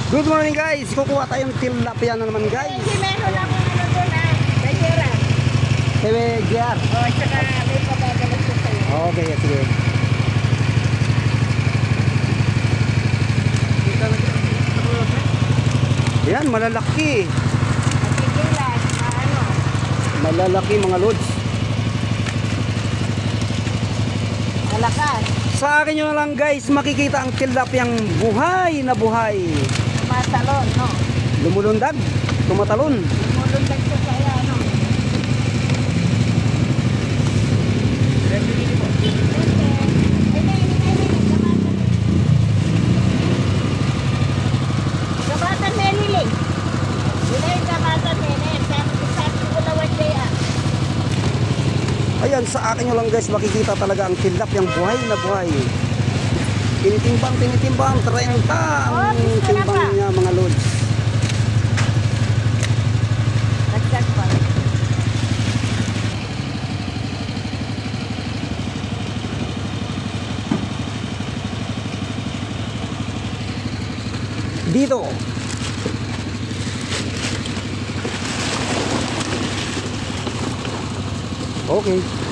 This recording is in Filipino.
Good morning guys, kukuha tayong tilapia na naman guys. Hindi meron lang kung ano doon ah, Gajera. Hewe Ger. O, tsaka may pabagalas ko sa'yo. Okay, sige. Yan, malalaki. Nagkikilas, ano. Malalaki mga lods. Malakas. Sa akin nyo na lang guys, makikita ang tilapiyang buhay na buhay. Tumatalon, no? Lumulundag, tumatalon. Lumulundag siya sa ano. Gabatan meniling. Yun ay gabatan meniling. Sabi ko na one day ah. Ayan, sa akin nyo lang guys, makikita talaga ang tilapiyang buhay na buhay. Tinitimbang, 30 ang timbang niya mga lods. Nagdag pa. Dito. Okay.